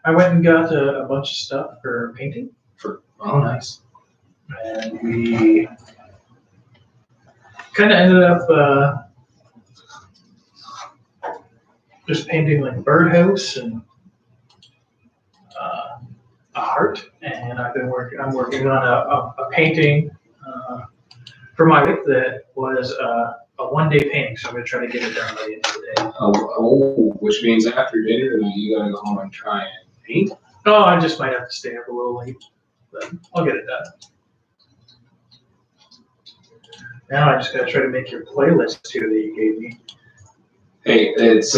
I went and got a bunch of stuff for painting, Oh, nice. and we kind of ended up just painting like a birdhouse and a heart. And I'm working on a painting for my wife that was a one-day painting, so I'm gonna try to get it done by the end of the day. Oh, which means after dinner you gotta go home and try and paint. Oh, I just might have to stay up a little late, but I'll get it done. Now I just gotta try to make your playlist too that you gave me. Hey, it's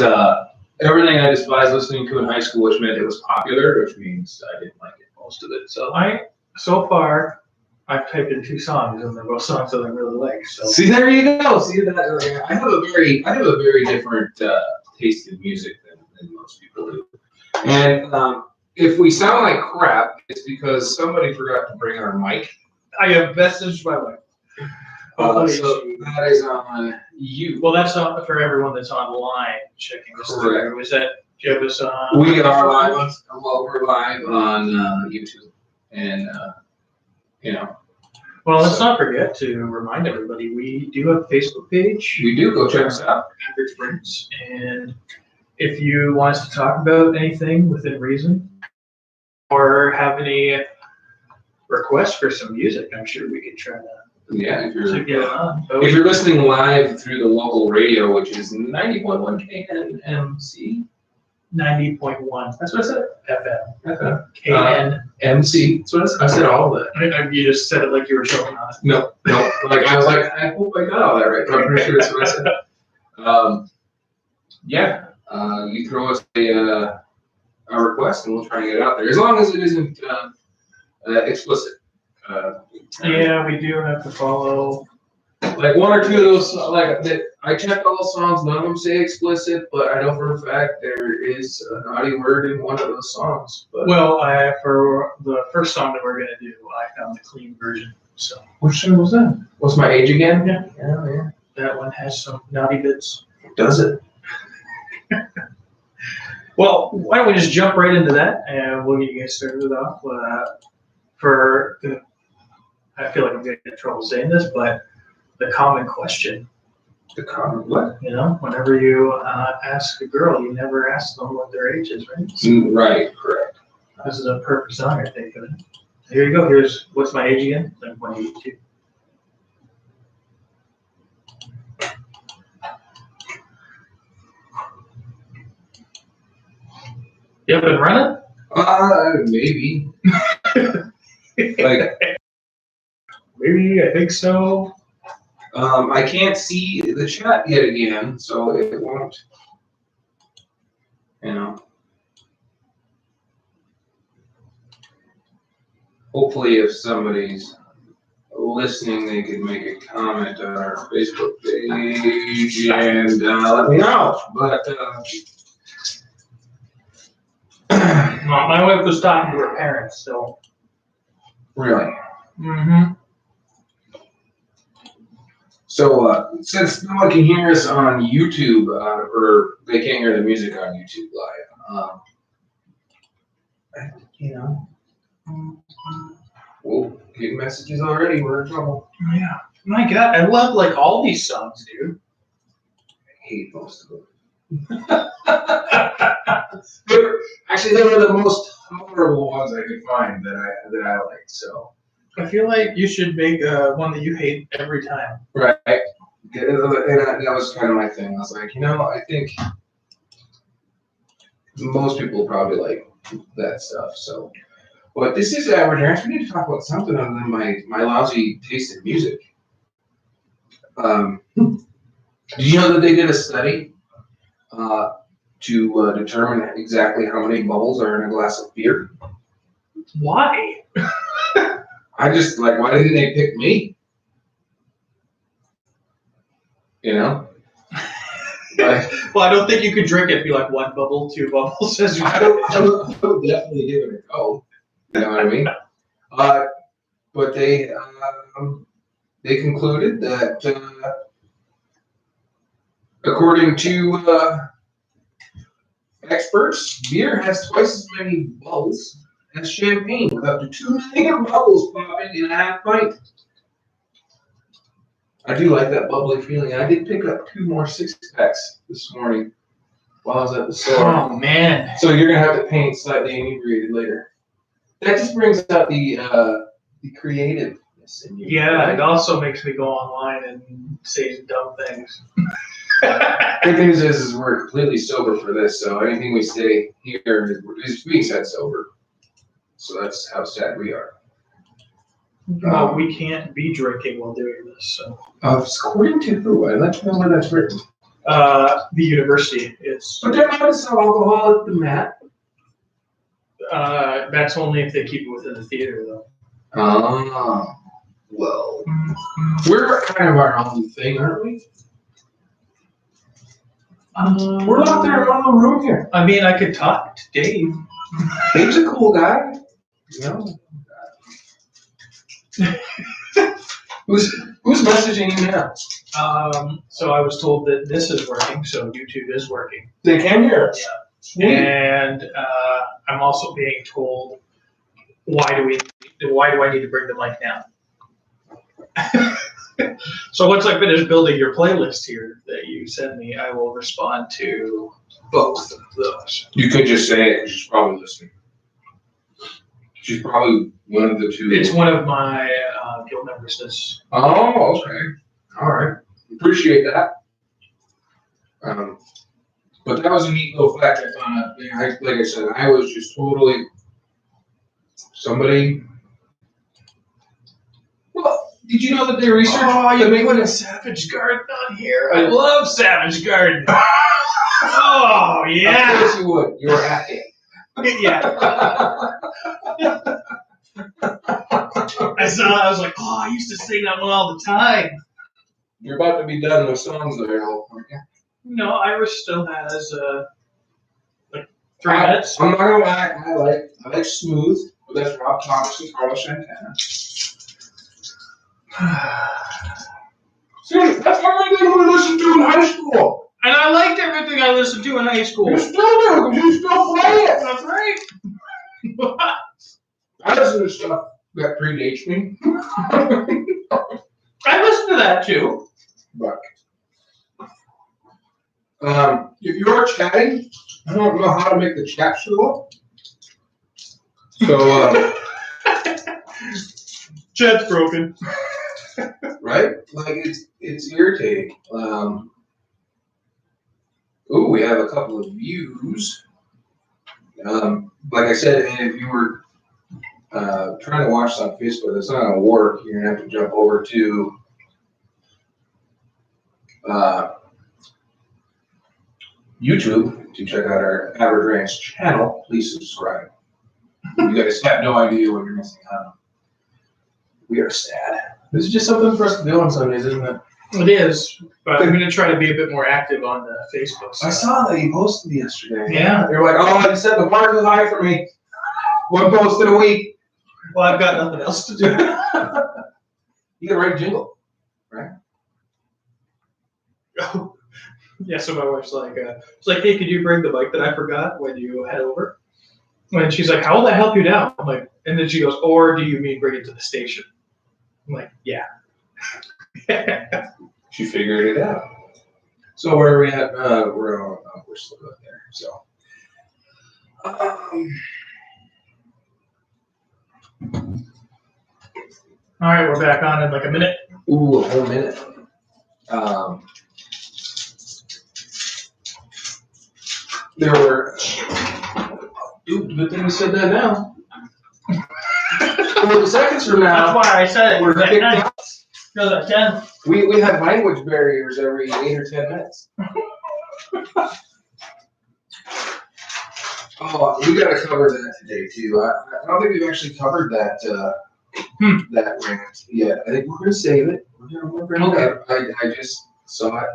everything I despised listening to in high school, which meant it was popular, which means I didn't like it, most of it. So far I've typed in 2 songs and they're both songs that I really like. So see, there you go. See that? I have a very different taste in music than most people do. And if we sound like crap, it's because somebody forgot to bring our mic. I have messaged my wife. So that is on you. Well, that's not for everyone that's online checking this through. Is that Jeb is on? We are live. We're live on YouTube, and Well, let's not forget to remind everybody we do have a Facebook page. We do. Go check us out. Average Rants. And if you want us to talk about anything within reason, or have any requests for some music, I'm sure we could try to. Yeah, if get it on. If you're listening live through the local radio, which is 90.1 KNMC. 90.1. That's what I said. FM. FM. KNMC. That's what I said. All of that. You just said it like you were joking on it. No. Like I was like, I hope I got all that right. I'm pretty sure that's what I said. You throw us a request and we'll try and get it out there, as long as it isn't explicit. Yeah, we do have to follow. Like 1 or 2 of those, I checked all the songs, none of them say explicit, but I know for a fact there is a naughty word in one of those songs. But. Well, for the first song that we're gonna do, I found the clean version. So. Which song was that? What's My Age Again? Yeah. That one has some naughty bits. Does it? Well, why don't we just jump right into that, and we'll get you guys started off. I feel like I'm getting in trouble saying this, but the common question. The common what? Whenever you ask a girl, you never ask them what their age is, right? Right, correct. This is a perfect song, I think. Here you go. Here's What's My Age Again? Like 182. You up and running? Maybe. Maybe, I think so. I can't see the chat yet again, so it won't, Hopefully if somebody's listening, they can make a comment on our Facebook page and let me know. But my wife was talking to her parents, so. Really? Mm-hmm. So since no one can hear us on YouTube, or they can't hear the music on YouTube live, we'll get messages already. We're in trouble. Yeah. My God, I love all these songs, dude. I hate most of them. Actually, they were the most tolerable ones I could find that I liked. So I feel like you should make one that you hate every time. Right. And that was kind of my thing. I was like, I think most people probably like that stuff. So, but this is Average Rants. We need to talk about something other than my lousy taste in music. Did you know that they did a study to determine exactly how many bubbles are in a glass of beer? Why? I just why didn't they pick me? Well, I don't think you could drink it and be like 1 bubble, 2 bubbles. I would definitely give it a go. You know what I mean? But they concluded that according to experts, beer has twice as many bubbles as champagne, with up to 2 million bubbles popping in a half pint. I do like that bubbly feeling. I did pick up 2 more 6-packs this morning while I was at the store. Oh man! So you're gonna have to paint slightly inebriated later. That just brings out the creativeness in you. Yeah, right? it also makes me go online and say some dumb things. Good news is we're completely sober for this, so anything we say here is being said sober. So that's how sad we are. Well, we can't be drinking while doing this. So. According to who? I'd like to know where that's written. The university. But they're not to sell alcohol at the mat. That's only if they keep it within the theater, though. Well, we're kind of our own thing, aren't we? We're locked in our own room here. I mean, I could talk to Dave. Dave's a cool guy. You know? Who's messaging you now? So I was told that this is working, so YouTube is working. They can hear. Yeah. And I'm also being told, why do I need to bring the mic now? So once I finish building your playlist here that you send me, I will respond to both of those. You could just say it. She's probably listening. She's probably one of the two. It's one of my guild members. Oh, okay. All right. Appreciate that. But that was a neat little fact I found out. Like I said, I was just totally somebody. Well, did you know that they researched? Oh, you put a Savage Garden on here. I love Savage Garden. Oh yeah. Of course you would. You were at it. Yeah. I was like, oh, I used to sing that one all the time. You're about to be done with songs there, aren't you? No, Irish still has like 3 minutes. I'm not gonna lie, I like Smooth, but that's Rob Thomas and Carlos Santana. See, that's everything we listened to in high school. And I liked everything I listened to in high school. You still do, because you still play it. That's right. I listen to stuff that predates me. I listen to that too. But if you are chatting, I don't know how to make the chat show up. So Chat's broken. right? Like it's irritating. Ooh, we have a couple of views. Like I said, if you were trying to watch this on Facebook, it's not gonna work. You're gonna have to jump over to YouTube to check out our Average Rants channel. Please subscribe. You guys have no idea what you're missing out on. We are sad. This is just something for us to do on Sundays, isn't it? It is, but I'm going to try to be a bit more active on the Facebook side. I saw that you posted yesterday. Yeah. You're like, oh, you said the bar is high for me. 1 post in a week. Well, I've got nothing else to do. You can write a jingle, right? Yeah, so my wife's like, hey, could you bring the bike that I forgot when you head over? And she's like, how will that help you now? I'm like, and then she goes, or do you mean bring it to the station? I'm like, yeah. She figured it out. So where are we at? We're still good there. So, all right, we're back on in like a minute. ooh, a whole minute. There were. Dude, good thing you said that now. 40 seconds from now. That's why I said it. We're At kicked 9. out. No, at 10. We have language barriers every 8 or 10 minutes. Oh, we got to cover that today too. I don't think we've actually covered that that rant yet. I think we're going to save it. We're gonna I just saw it.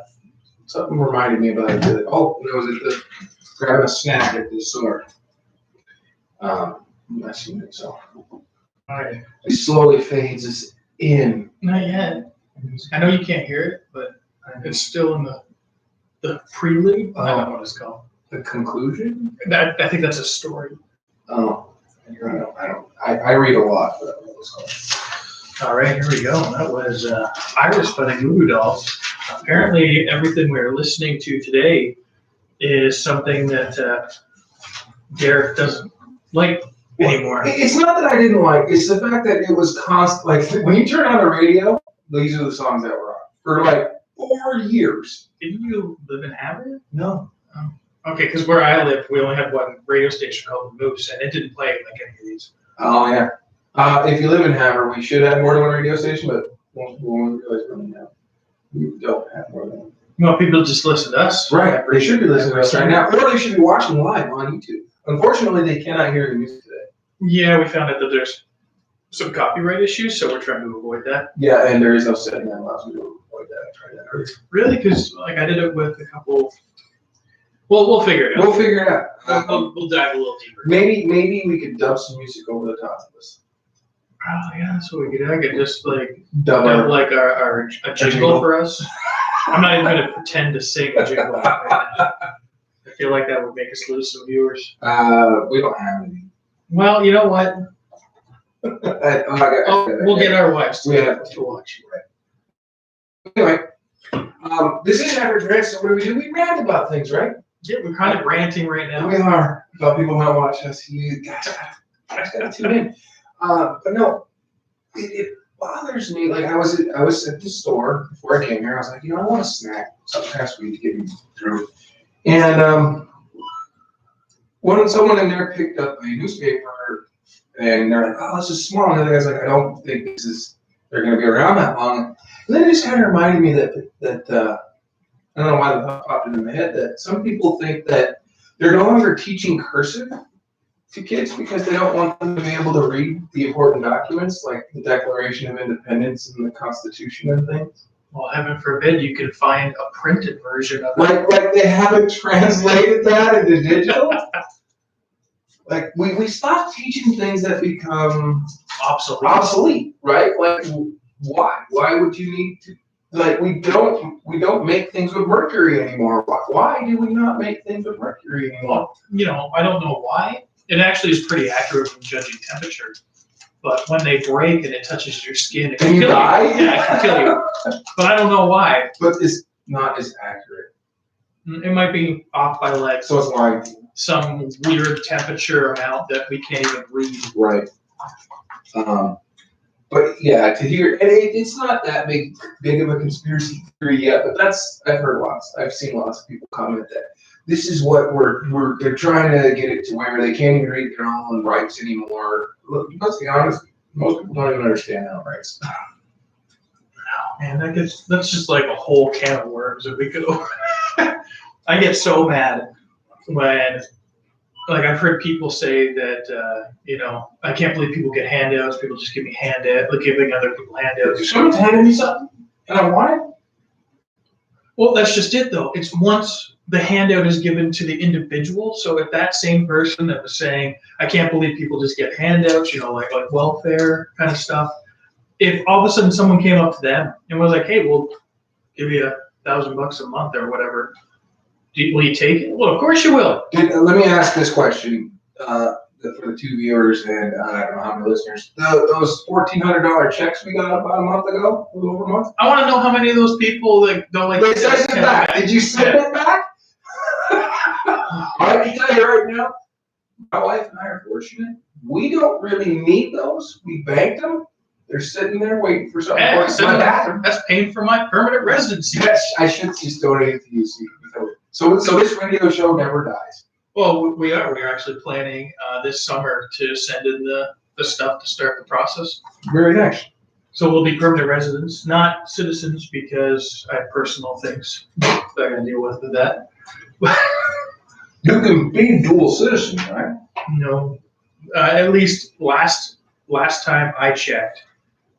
Something reminded me about it. Oh, when I was at grabbing a snack at the store. I seen it, so. All right. It slowly fades us in. Not yet. I know you can't hear it, but it's still in the prelude. I don't know what it's called. The conclusion? I think that's a story. Oh, I read a lot. All right, here we go. That was Iris by the Goo Goo Dolls. Apparently, everything we're listening to today is something that Derek doesn't like anymore. It's not that I didn't like. It's the fact that it was constant. Like when you turn on the radio, these are the songs that were on for like 4 years. Didn't you live in Havre? No. Oh. Okay, because where I lived, we only had one radio station called the Moose, and it didn't play like any of these. Oh yeah. If you live in Havre, we should have more than one radio station, but most people won't realize we don't have more than one. Well, people just listen to us. Right. They should be listening to us right now, or they should be watching live on YouTube. Unfortunately, they cannot hear the music today. Yeah, we found out that there's some copyright issues, so we're trying to avoid that. Yeah, and there is no setting that allows me to avoid that. I tried that earlier. Really? Because like I did it with a couple. Well, we'll figure it out. We'll figure it out. We'll dive a little deeper. Maybe we could dub some music over the top of this. Oh yeah, that's what we could. I could just like Dub dub like a jingle for us. I'm not even gonna pretend to sing a jingle right now. I feel like that would make us lose some viewers. We don't have any. Well, you know what? We'll get our wives to watch. Anyway, this is Average Rants, so what do? We rant about things, right? Yeah, we're kind of ranting right now. We are. About people want to watch us. You guys gotta tune in. But no, it bothers me. Like I was at the store before I came here. I was like, I want a snack, something fast food to get me through. And when someone in there picked up a newspaper, and they're like, "Oh, this is small," and the other guy's like, "I don't think they're going to be around that long." And then it just kind of reminded me that I don't know why the thought popped into my head that some people think that they're no longer teaching cursive to kids because they don't want them to be able to read the important documents like the Declaration of Independence and the Constitution and things. Well, heaven forbid you could find a printed version of it. Like they haven't translated that into digital. Like we stop teaching things that become obsolete, right? Like why? Why would you need to? Like we don't make things with mercury anymore. Why do we not make things with mercury anymore? Well, I don't know why. It actually is pretty accurate when judging temperature. But when they break and it touches your skin, it can kill you. Yeah, it can kill you. But I don't know why. But it's not as accurate. It might be off by like so it's like some weird temperature amount that we can't even read. Right. But yeah, to hear, and it's not that big of a conspiracy theory yet, but I've seen lots of people comment that this is what they're trying to get it to where they can't even read their own rights anymore. Look, let's be honest, most people don't even understand their own rights. Man, that's just like a whole can of worms that we could open. I get so mad when, like, I've heard people say that, I can't believe people get handouts. People just give me handouts, like giving other people handouts. Someone's handed me something, and I want it. Well, that's just it, though. It's once the handout is given to the individual. So if that same person that was saying, I can't believe people just get handouts, like welfare kind of stuff. If all of a sudden someone came up to them and was like, hey, we'll give you $1,000 a month or whatever, will you take it? Well, of course you will. Let me ask this question for the two viewers and I don't know how many listeners. Those $1,400 checks we got about a month ago, a little over a month. I want to know how many of those people don't like. They sent it back. Did you send it back? I can tell you right now, my wife and I are fortunate. We don't really need those. We banked them. They're sitting there waiting for something. That's paying for my permanent residency. Yes, I should just donate it to you. So this radio show never dies. Well, we are. We're actually planning this summer to send in the stuff to start the process. Very nice. So we'll be permanent residents, not citizens, because I have personal things that I got to deal with that. You can be dual citizen, right? No, at least last time I checked,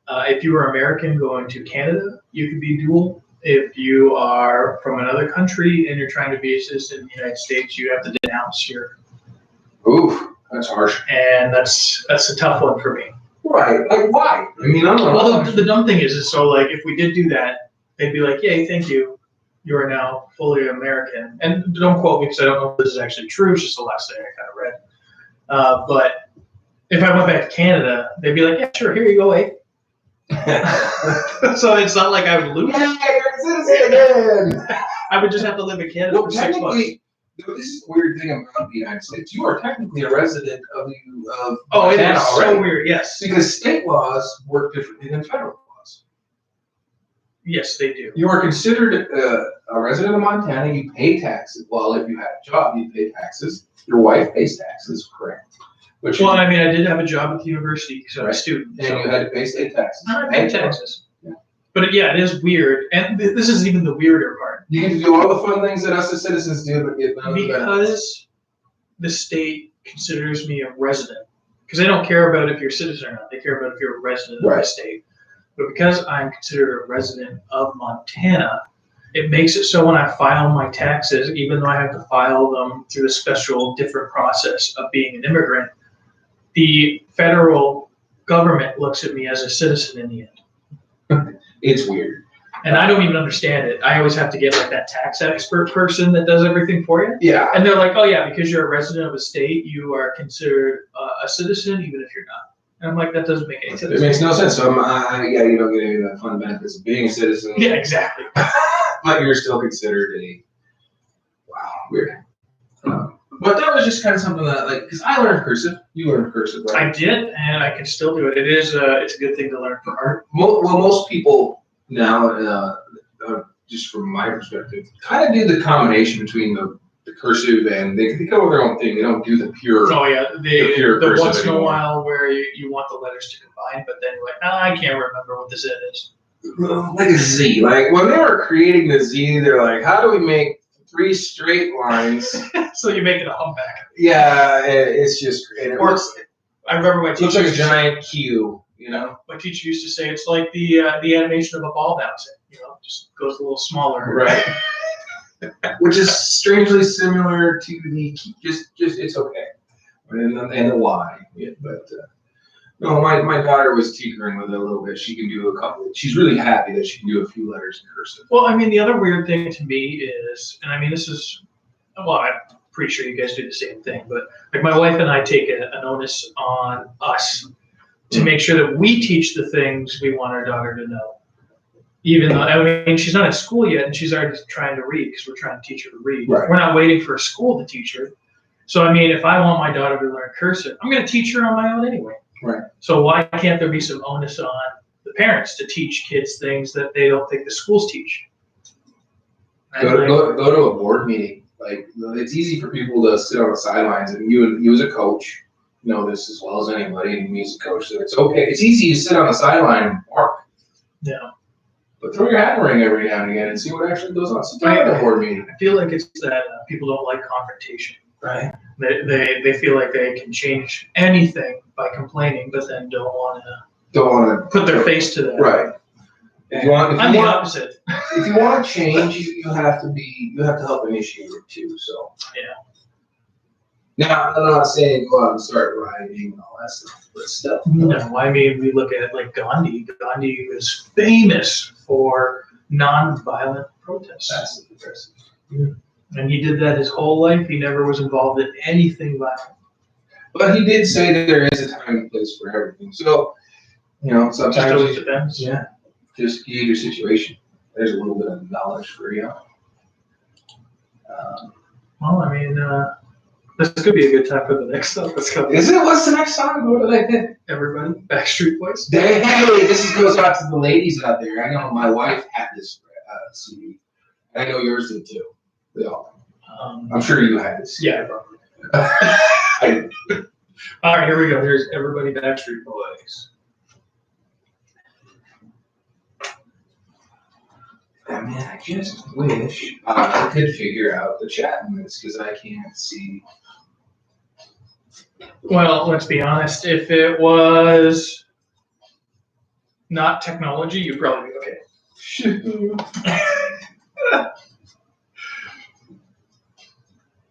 if you were American going to Canada, you could be dual. If you are from another country and you're trying to be a citizen in the United States, you have to denounce your. Oof, that's harsh. And that's a tough one for me. Right? Like why? I mean, I don't know. Well, the dumb thing is so like if we did do that, they'd be like, "Yay, thank you. you are now fully American. And don't quote me because I don't know if this is actually true. It's just the last thing I kind of read. But if I went back to Canada, they'd be like, yeah, sure, here you go, eh? So it's not like I would lose. Yeah, you're a citizen again. I would just have to live in Canada for 6 months. This is the weird thing about the United States. You are technically a resident of Oh, it Montana is already. so weird, yes. Because state laws work differently than federal laws. Yes, they do. You are considered a resident of Montana. You pay taxes. Well, if you have a job, you pay taxes. Your wife pays taxes, correct? Well, I mean, I did have a job at the university because I was a student. And you had to pay state taxes. I paid taxes. Yeah. But yeah, it is weird. And this is even the weirder part. You get to do all the fun things that us as citizens do, but get none of the benefits. Because the state considers me a resident. Because they don't care about if you're a citizen or not. They care about if you're a resident of the state. But because I'm considered a resident of Montana, it makes it so when I file my taxes, even though I have to file them through a special different process of being an immigrant, the federal government looks at me as a citizen in the end. It's weird. And I don't even understand it. I always have to get like that tax expert person that does everything for you. Yeah. And they're like, oh yeah, because you're a resident of a state, you are considered a citizen even if you're not. And I'm like, that doesn't make any sense. It makes no sense. So you don't get any of the fun benefits of being a citizen. Yeah, exactly. But you're still considered weird. But that was just kind of something that, like, because I learned cursive. You learned cursive, right? I did, and I can still do it. It is it's a good thing to learn for art. Well, most people now, just from my perspective, kind of do the combination between the cursive and they come with their own thing. They don't do the pure. Oh yeah, pure the cursive once in a anymore. while where you want the letters to combine, but then you're like, I can't remember what the Z is. Like a Z. Like when they were creating the Z, they're like, how do we make 3 straight lines? So you make it a humpback. Yeah, it's just. And it I remember my teacher looks like a used to say- giant Q. You know. My teacher used to say it's like the animation of a ball bouncing. You know, just goes a little smaller. Right. Which is strangely similar to the just it's okay, and the Y. Yeah, but no, my daughter was tinkering with it a little bit. She can do a couple. She's really happy that she can do a few letters in cursive. Well, I mean, the other weird thing to me is, and I mean, this is, well, I'm pretty sure you guys do the same thing, but like my wife and I take an onus on us to make sure that we teach the things we want our daughter to know. Even though, I mean, she's not at school yet and she's already trying to read because we're trying to teach her to read. Right. We're not waiting for a school to teach her. So, I mean, if I want my daughter to learn cursive, I'm going to teach her on my own anyway. Right. So why can't there be some onus on the parents to teach kids things that they don't think the schools teach? Go to a board meeting. Like, it's easy for people to sit on the sidelines, and you as a coach know this as well as anybody, and me as a coach, so it's okay. It's easy to sit on the sideline and bark. Yeah. But throw your hat in the ring every now and again and see what actually goes on. Sit down at a board meeting. I feel like it's that people don't like confrontation. Right. They feel like they can change anything by complaining, but then don't want to put their face to that. Right. I'm the opposite. If you want to change, you have to help initiate it too. So yeah. Now I'm not saying go out and start rioting and all that stuff, but still. No, I mean we look at like Gandhi. Gandhi was famous for non-violent protests. That's impressive. Yeah. And he did that his whole life. He never was involved in anything violent. But he did say that there is a time and place for everything. So, sometimes Just always depends. Yeah. Just gauge your situation. There's a little bit of knowledge for you. Well, I mean, this could be a good time for the next song that's coming. Is it? What's the next song? What did I pick? Everybody, Backstreet Boys. Hey, this goes out to the ladies out there. I know my wife had this CD. I know yours did too. They all. I'm sure you had this. Yeah, probably. All right, here we go. Here's Everybody, Backstreet Boys. I mean, I just wish I could figure out the chat in this because I can't see. Well, let's be honest. If it was not technology, you'd probably be okay.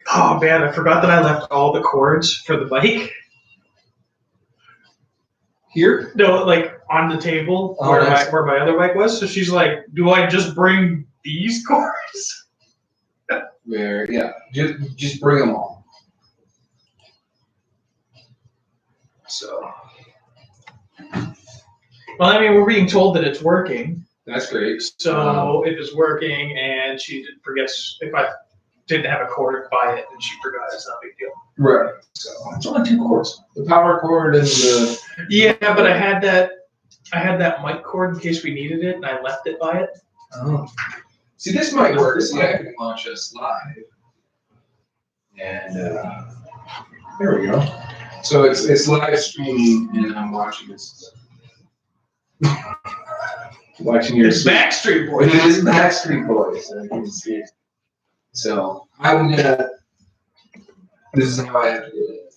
Oh man, I forgot that I left all the cords for the bike. Here? No, like on the table where my other bike was. So she's like, "Do I just bring these cores. Where, yeah, just bring them all. So. Well, I mean, we're being told that it's working. That's great. So if it's working and she forgets, if I didn't have a cord, buy it and she forgot, it's not a big deal. Right. So it's only 2 cords. The power cord and the. Yeah, but I had that mic cord in case we needed it, and I left it by it. Oh. See, this might work. See, I can launch us live. And there we go. So it's live streaming, and I'm watching this. Watching your. It's Backstreet Boys. It is Backstreet Boys. I can see it. So I'm gonna. This is how I have to do it.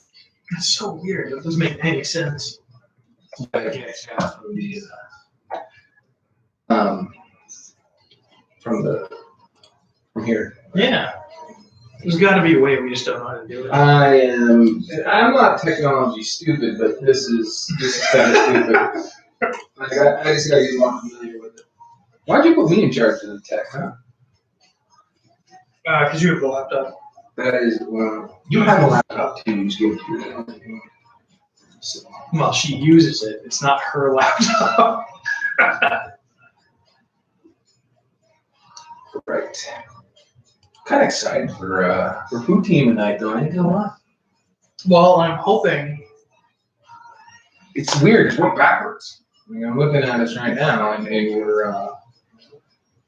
That's so weird. That doesn't make any sense. I can't shout from here. Yeah. There's got to be a way. We just don't know how to do it. I'm not technology stupid, but this is kind of stupid. I just gotta get more familiar with it. Why'd you put me in charge of the tech, huh? Because you have the laptop. That is, well, you have a laptop too. You just give it to me. So. Well, she uses it. It's not her laptop. Right. Kind of excited for food team tonight, though. I ain't gonna lie. Well, I'm hoping. It's weird. 'Cause we're backwards. I mean, I'm looking at us right now, and we're.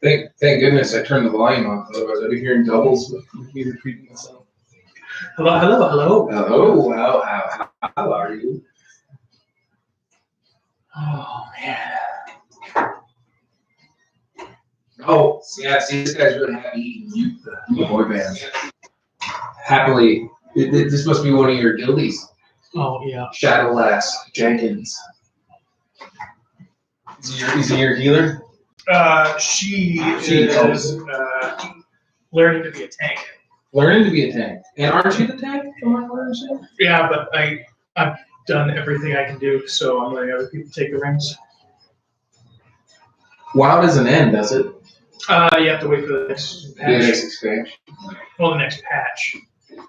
Thank goodness I turned the volume off. Otherwise, I'd be hearing doubles with me repeating myself. Hello. Hello. How are you? Oh man. Oh, yeah. See, this guy's really happy eating the boy band. Happily, this must be one of your guildies. Oh yeah. Shadowlass Jenkins. Is he your healer? She is learning to be a tank. Learning to be a tank. And aren't you the tank? Yeah, but I've done everything I can do, so I'm letting other people take the reins. WoW doesn't end, does it? You have to wait for the next patch. The next expansion. Well, the next patch. Come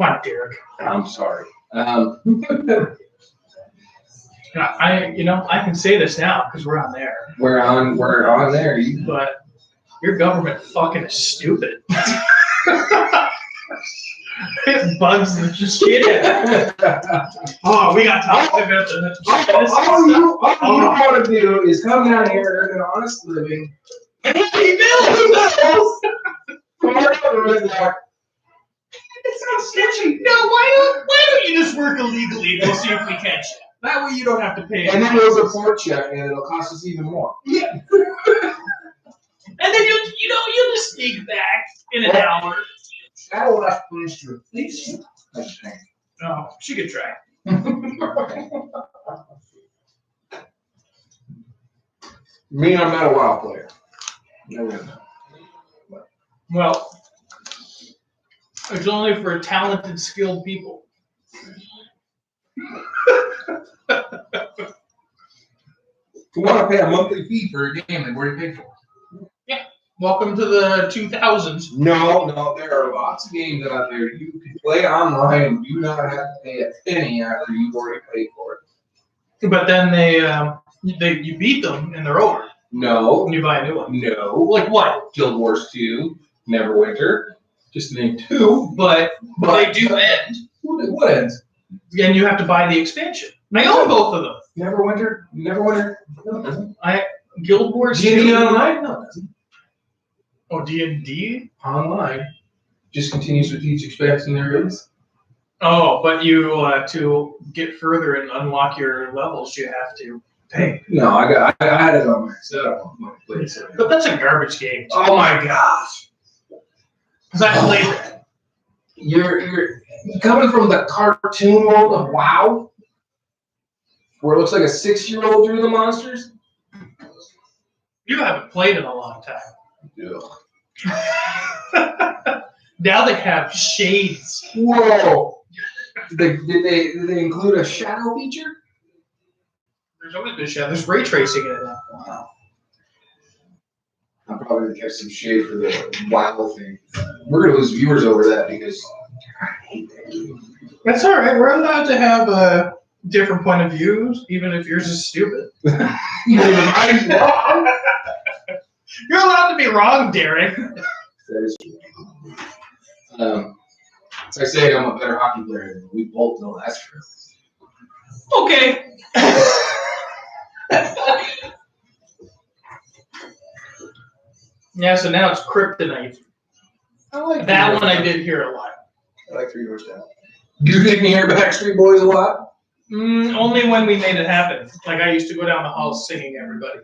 on, Derek. I'm sorry. I can say this now because we're on there. We're on there. But your government fucking is stupid. It bugs the shit out. Oh, we got to talk about this. All you want to do is come down here and earn an honest living. And pay bills. It sounds sketchy. No, why don't you just work illegally and we'll see if we catch you? That way you don't have to pay. And then we'll report you, and it'll cost us even more. Yeah. And then you'll just sneak back in an hour. Shadowlass police to replace you. Oh, she could try. Me, I'm not a WoW player. No. Well, it's only for talented, skilled people. If you want to pay a monthly fee for a game, then where do you pay for it? Yeah. Welcome to the 2000s. No, there are lots of games out there you can play online and do not have to pay a penny after you've already paid for it. But then you beat them and they're over. No. And you buy a new one. No. Like what? Guild Wars 2, Neverwinter, just to name 2. But they do end. What ends? And you have to buy the expansion. I own both of them. Neverwinter. Guild Wars D&D 2. Online? No, it doesn't. Oh, D&D? Online. Just continues with each expansion there is. Oh, but you to get further and unlock your levels, you have to pay. No, I had it on my setup on my place. But that's a garbage game. Oh my gosh! Because I played that. You're coming from the cartoon world of WoW, where it looks like a 6-year-old drew the monsters. You haven't played in a long time. Yeah. Now they have shades. Whoa! Did they include a shadow feature? There's always been shadow. There's ray tracing in it now. Wow. I'm probably gonna catch some shade for the wow thing. We're gonna lose viewers over that because I hate that. That's all right. We're allowed to have a different point of views, even if yours is stupid. Mine's wrong. You're allowed to be wrong, Derek. That is true. As I say, I'm a better hockey player than we both know that's true. Okay. Yeah, so now it's Kryptonite. I like That one I did hear a lot. I like 3 Doors Down. Do you think me hear Backstreet Boys a lot? Only when we made it happen. Like I used to go down the hall singing everybody.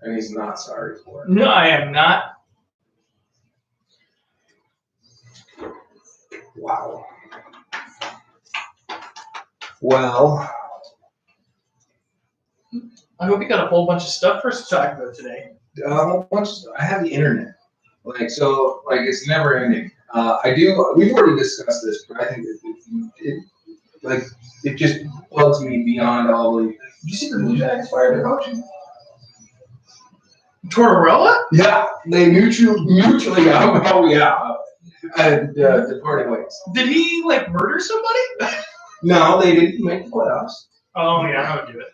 And he's not sorry for it. No, I am not. Wow. Well, I hope you got a whole bunch of stuff for us to talk about today. I have the internet. Like it's never ending. We've already discussed this, but I think it just bugs me beyond all the. Did you see the Blue Jackets fire their coach? Tortorella? Yeah, they mutually got me out. And departing ways. Did he murder somebody? No, they didn't make the playoffs. Oh yeah, I would do it.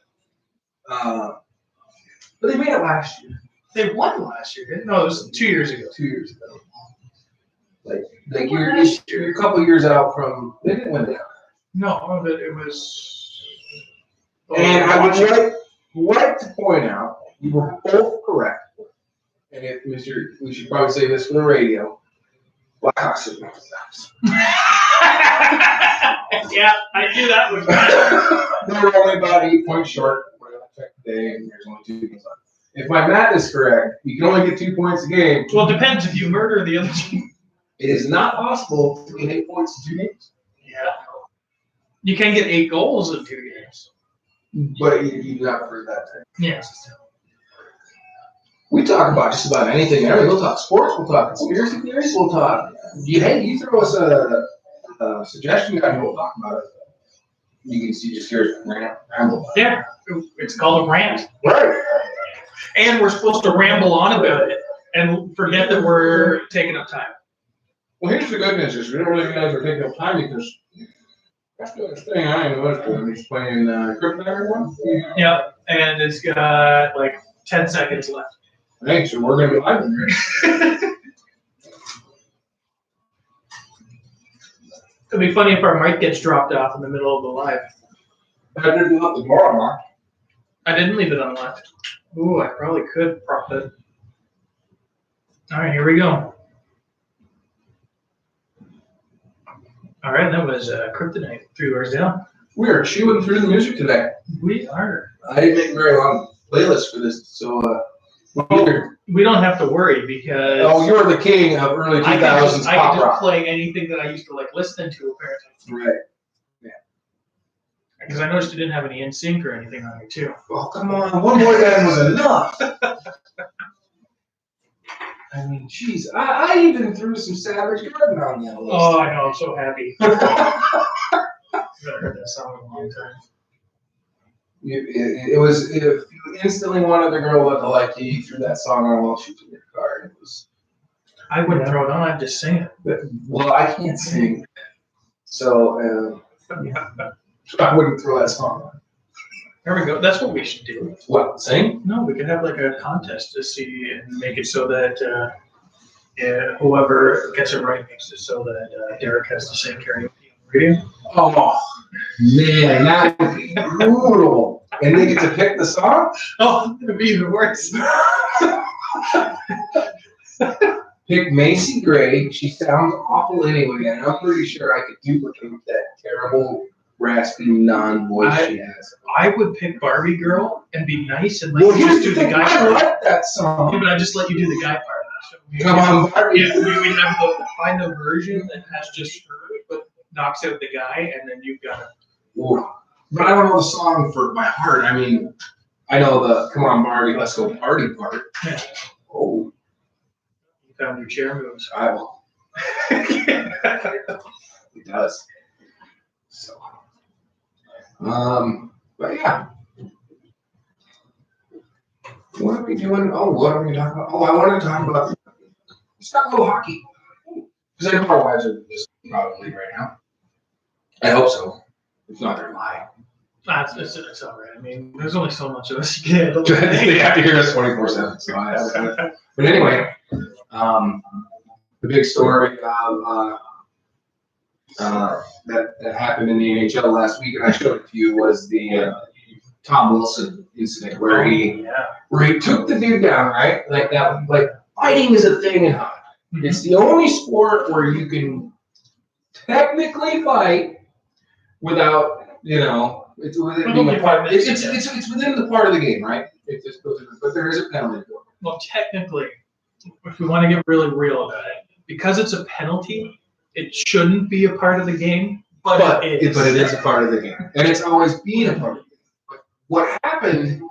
But they made it last year. They won last year, didn't they? No, it was 2 years ago. 2 years ago. Like you're a couple years out from they didn't win that. No, but it was. And I would like to point out you were both correct. And if we should probably say this for the radio. Blackhawks are not Yeah, I knew that one. They were only about 8 points short. We're going to check today, and there's only 2 games left. If my math is correct, you can only get 2 points a game. Well, it depends if you murder the other team. It is not possible to get 8 points in 2 games. Yeah. You can get 8 goals in 2 games. But you do not prove that thing. Yeah. We talk about just about anything. We'll talk sports. We'll talk conspiracy theories. We'll talk. Hey, you throw us a suggestion, and we'll talk about it. You can see just hear ramble. Yeah, it's called a rant. Right. And we're supposed to ramble on about it and forget that we're taking up time. Well, here's the good news: is we don't really realize we're taking up time because that's the thing I noticed when he's playing Kryptonite. Yeah, and it's got 10 seconds left. Hey, so we're gonna be live in here. It'd be funny if our mic gets dropped off in the middle of the live. I didn't look tomorrow, Mark. I didn't leave it unlocked. Ooh, I probably could prop it. All right, here we go. All right, that was Kryptonite, 3 Doors Down. We are chewing through the music today. We are. I didn't make a very long playlist for this, so we don't have to worry because. Oh, you're the king of early 2000s I can pop just rock. play anything that I used to listening to, apparently. Right. Because I noticed you didn't have any NSYNC or anything on here too. Oh, come on. One more band was enough. I mean, jeez. I even threw some Savage Garden on that list. Oh, I know. I'm so happy. I haven't heard that song in a long time. It was if you instantly wanted the girl to like you, threw that song on while she was in your car. It was. I wouldn't throw it on. I'd just sing it. Well, I can't sing, so I wouldn't throw that song on. There we go. That's what we should do. What, sing? No, we could have a contest to see and make it so that whoever gets it right makes it so that Derek has to sing karaoke on the radio. Oh, man, that would be brutal. And they get to pick the song? Oh, that would be even worse. Pick Macy Gray. She sounds awful anyway, and I'm pretty sure I could duplicate that terrible, raspy, non-voice she has. I would pick Barbie Girl and be nice and here's do the the guy I part. like that song. Yeah, but I just let you do the guy part. So Come on, Barbie. Yeah, we have to find a version that has just her, but knocks out the guy, and then you've got to. Ooh. But I don't know the song for my heart. I mean, I know the "Come on, Barbie, let's go party" part. Yeah. Oh, You found your chair moves. I will. It does. So, but yeah. what are we doing? Oh, what are we talking about? Oh, I wanted to talk about. Let's talk about hockey. Because I know our wives are just probably right now. I hope so. If not, they're lying. It's all right. I mean, there's only so much of us you can handle. They have to hear us 24/7. So but anyway, the big story that happened in the NHL last week, and I showed it to you, was the Tom Wilson incident where he took the dude down, right? Like that. Like fighting is a thing in hockey. Mm-hmm. It's the only sport where you can technically fight without, it's within being a part. It's within the part of the game, right? But there is a penalty for it. Well, technically, if we want to get really real about it, because it's a penalty, it shouldn't be a part of the game, but it is a part of the game, and it's always been a part of the game. But what happened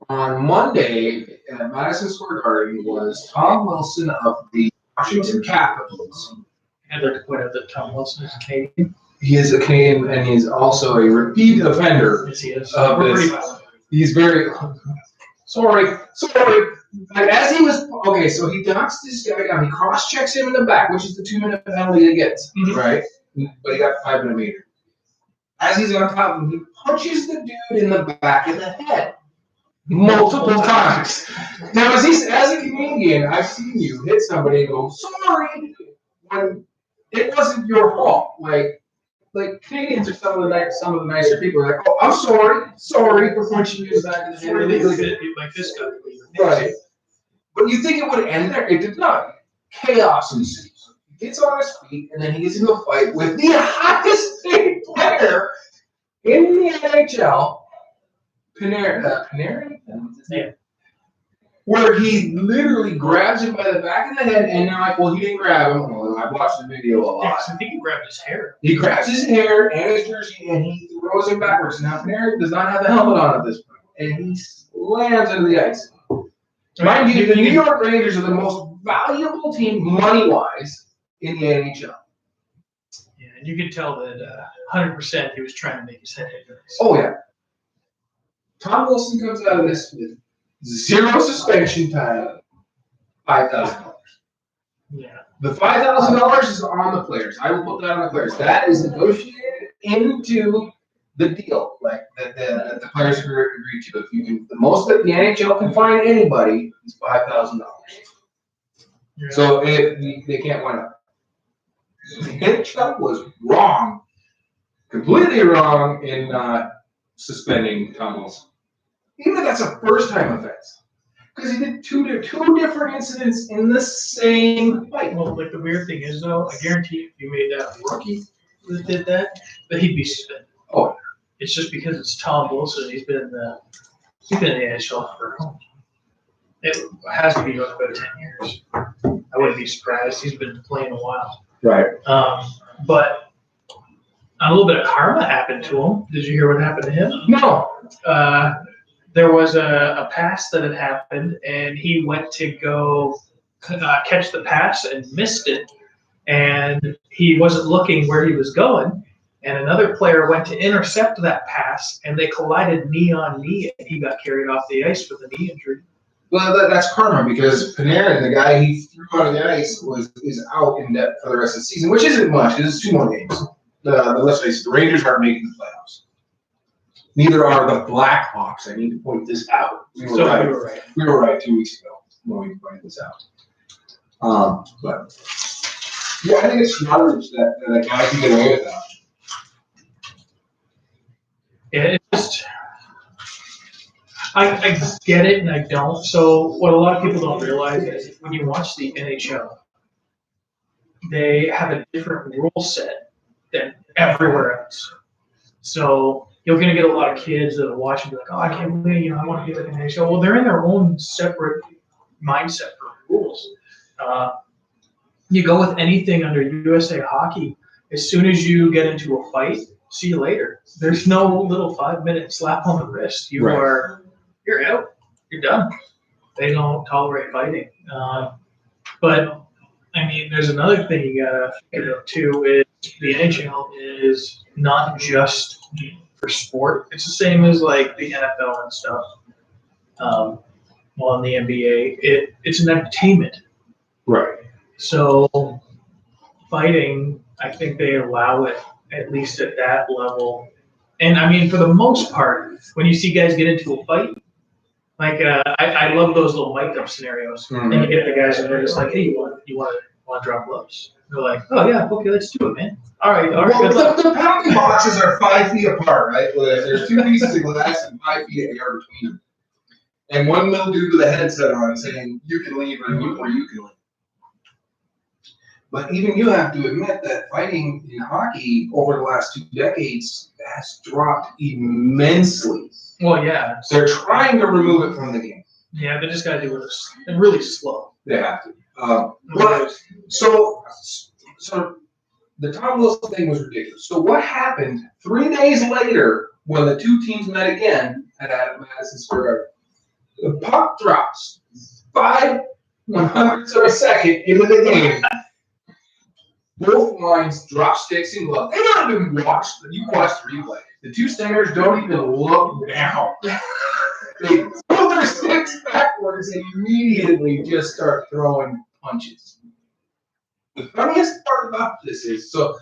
on Monday at Madison Square Garden was Tom Wilson of the Washington Capitals. I'd like to point out that Tom Wilson is Canadian. He is a Canadian, and he's also a repeat offender. Yes, he is. We're pretty violent. He's very sorry. Like as he was so he knocks this guy down. He cross-checks him in the back, which is the 2-minute penalty he gets, right? But he got 5 minutes. As he's on top of him, he punches the dude in the back of the head multiple times. Now, as a Canadian, I've seen you hit somebody and go sorry when it wasn't your fault. Like Canadians are some of the nicer people. They're like, oh, I'm sorry for punching you in the back of the head. Like this guy. Right. But you think it would end there? It did not. Chaos ensues. He gets on his feet, and then he gets into a fight with the highest paid player in the NHL, Panarin? Yeah. Where he literally grabs him by the back of the head, and they're like, well, he didn't grab him. Well, I've watched the video a lot. Yeah, I think he grabbed his hair. He grabs his hair and his jersey, and he throws him backwards. Now, Panarin does not have the helmet on at this point, and he slams into the ice. Mind you, the New York Rangers are the most valuable team, money-wise, in the NHL. Yeah, and you could tell that 100% he was trying to make his head hit. Oh, yeah. Tom Wilson comes out of this with 0 suspension time, $5,000. Yeah. The $5,000 is on the players. I will put that on the players. That is negotiated into the deal, like that the players agreed to. If you can, the most that the NHL can find anybody is $5,000. Yeah. So they can't wind up. The NHL was wrong, completely wrong in not suspending Tom Wilson. Even if that's a first-time offense, because he did two different incidents in the same fight. Well, like the weird thing is, though, I guarantee if you made that rookie that did that he'd be suspended. Oh. It's just because it's Tom Wilson. He's been in the NHL for it has to be about 10 years. I wouldn't be surprised. He's been playing a while. Right. But a little bit of karma happened to him. Did you hear what happened to him? No. There was a pass that had happened, and he went to go catch the pass and missed it. And he wasn't looking where he was going. And another player went to intercept that pass, and they collided knee on knee, and he got carried off the ice with a knee injury. Well, that's karma, because Panarin, the guy he threw out of the ice, is out in depth for the rest of the season, which isn't much. It's 2 more games. Let's face it, the Rangers aren't making the playoffs. Neither are the Blackhawks. I need to point this out. We were right. We were right 2 weeks ago when we pointed this out. But yeah, I think it's knowledge that a guy can get away with that. Yeah, it's just I get it and I don't. So what a lot of people don't realize is when you watch the NHL, they have a different rule set than everywhere else. So you're going to get a lot of kids that are watching, be like, oh, I can't believe, I want to be like an NHL. Well, they're in their own separate mindset for rules. You go with anything under USA Hockey, as soon as you get into a fight, see you later. There's no little 5-minute slap on the wrist. You're out. You're done. They don't tolerate fighting. But I mean, there's another thing you gotta figure out too. Is the NHL is not just for sport. It's the same as like the NFL and stuff. well, in the NBA, it's an entertainment. Right. So fighting, I think they allow it at least at that level. And I mean, for the most part, when you see guys get into a fight, like I love those little mic'd up scenarios. Mhm. And you get the guys and they're just like, hey, you want to drop gloves? They're like, oh yeah, okay, let's do it, man. All right, Well, good luck. the penalty boxes are 5 feet apart, right? There's 2 pieces of glass and 5 feet of air between them. And one little dude with a headset on saying, you can leave or you can leave. But even you have to admit that fighting in hockey over the last 2 decades has dropped immensely. Well, yeah, They're trying to remove it from the game. yeah, they just gotta do it really slow. They have to. But so the Tom Wilson thing was ridiculous. So what happened 3 days later when the two teams met again at Madison Square Garden? The puck drops 5/100ths of a second into the game. Both lines drop sticks and gloves. They don't even watch. You watch the replay. The two centers don't even look down. They pull their sticks backwards and immediately just start throwing punches. The funniest part about this is, so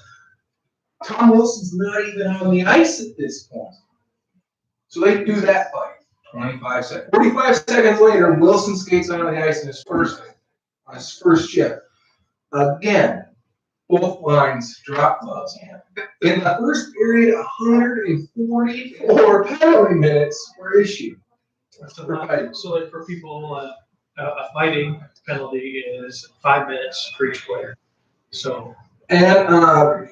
Tom Wilson's not even on the ice at this point. So they do that fight. 25 seconds. 45 seconds later, Wilson skates onto the ice in his first shift. Again, both lines drop gloves. In the first period, 144 penalty minutes were issued. So like for people, a fighting penalty is 5 minutes for each player. So. And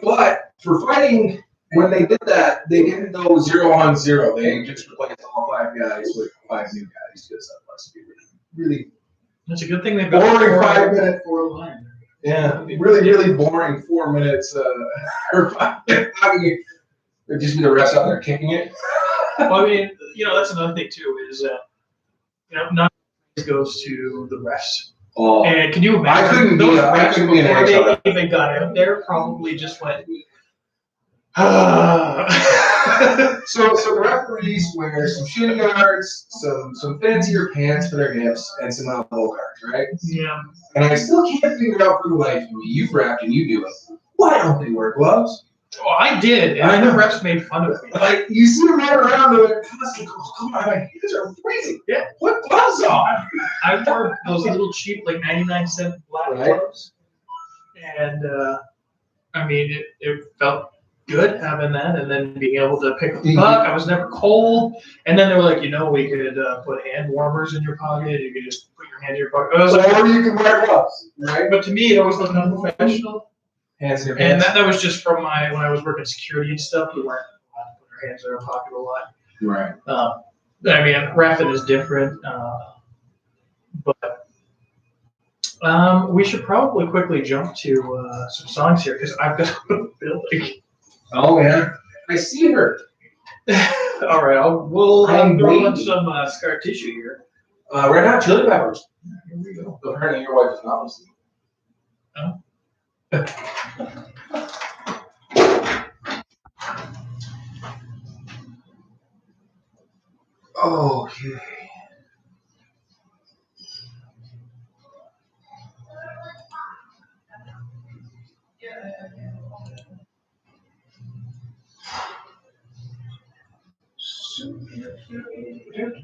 but for fighting, when they did that, they didn't go 0-on-0. They just replaced all 5 guys with 5 new guys because that must be really. It's a good thing they've got Boring 5 minute. 4 line. Yeah, really boring 4 minutes or 5 minutes. It'd just be the refs out there kicking it. Well, I mean, that's another thing too is not goes to the refs. Oh, and can you imagine? I couldn't be an before they NHL. even got out there, probably just went. So the referees wear some shin guards, some fancier pants for their hips, and some elbow guards, right? Yeah. And I still can't figure out for the life of me. You've wrapped and you do it. Why don't they wear gloves? Oh, I did, and I know refs made fun of me. Like you see them right around and they're constantly going, "Come on, my hands are freezing." Yeah. Put gloves on. I wore those little cheap, like 99-cent black gloves, and I mean, it felt good having that, and then being able to pick up the puck. I was never cold, and then they were like, we could put hand warmers in your pocket. You could just put your hand in your pocket. I was like, or you can wear gloves, right? But to me, it always looked unprofessional. Hands in your And pants. that was just from when I was working security and stuff. We weren't allowed to put our hands in our pocket a lot. Right. I mean, rapping is different, but we should probably quickly jump to some songs here because I've got to go to the building. Oh yeah. I see her. All right, we'll I'm throw in waiting. some scar tissue here. Red Hot Chili Peppers. Here we go. Apparently your wife is not listening. Okay.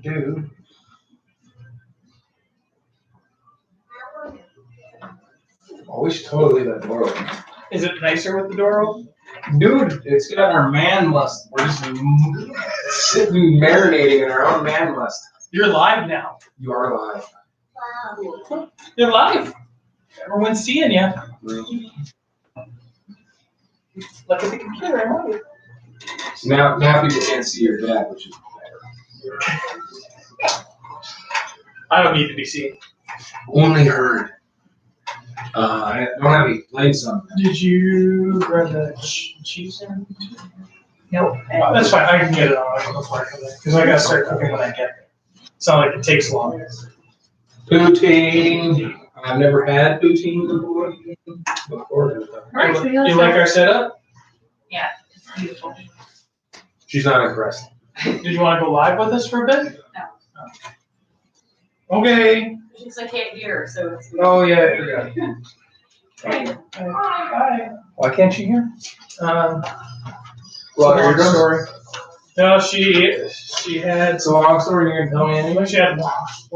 Dude. Oh, we should totally leave that door open. Is it nicer with the door open? Dude, it's got our man lust. We're just sitting marinating in our own man lust. You're live now. You are live. You're live. Everyone's seeing you. Look at the computer. I love it. Now people can't see your dad, which is better. I don't need to be seen. Only heard. I don't have any lights on. Did you grab the cheese in? Nope. That's fine. I can get it on because I gotta start cooking when I get there. It's not like it takes long. Poutine. I've never had poutine before. You like our setup? Yeah, it's beautiful. She's not impressed. Did you want to go live with us for a bit? No. Okay. Because I can't hear, so it's. Oh yeah, I forgot. Hi. Why can't you hear? Um, Well, long your story. no, she had It's a long story. You're gonna tell me anyway. she had wax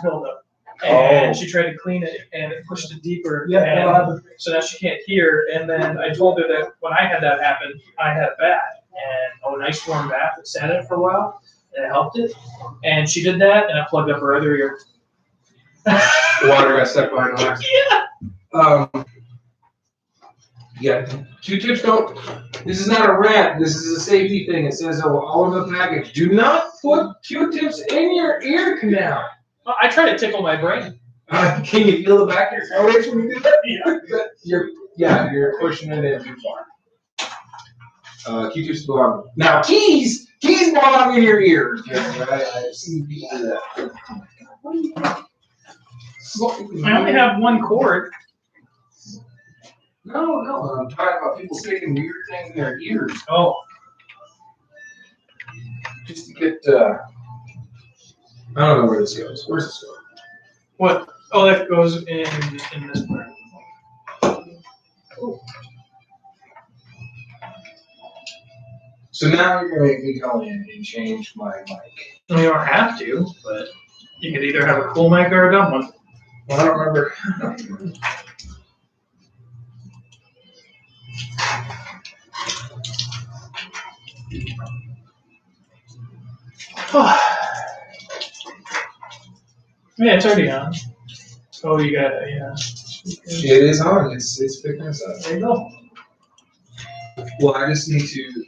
buildup, and she tried to clean it, and it pushed it deeper. And so now she can't hear. And then I told her that when I had that happen, I had a bath, and a nice warm bath that sat in it for a while, and it helped it. And she did that, and I plugged up her other ear. Water got stuck behind the wax. Yeah. Yeah. Q-tips don't. This is not a rant. This is a safety thing. It says all over the package. Do not put Q-tips in your ear canal. Well, I try to tickle my brain. Can you feel the back of your forehead when you do that? Yeah. You're pushing it in too far. Q-tips belong. Now keys belong in your ears. I've seen people do that. I only have one cord. No, I'm talking about people sticking weird things in their ears Oh. just to get. I don't know where this goes. Where's this going? What? Oh, that goes in this part. So now you're gonna make me go in and change my mic. Well, you don't have to, but you could either have a cool mic or a dumb one. Well, I don't remember. Yeah, it's already on. Oh, you got it, yeah. It is on. It's picking us up. There you go. Well, I just need to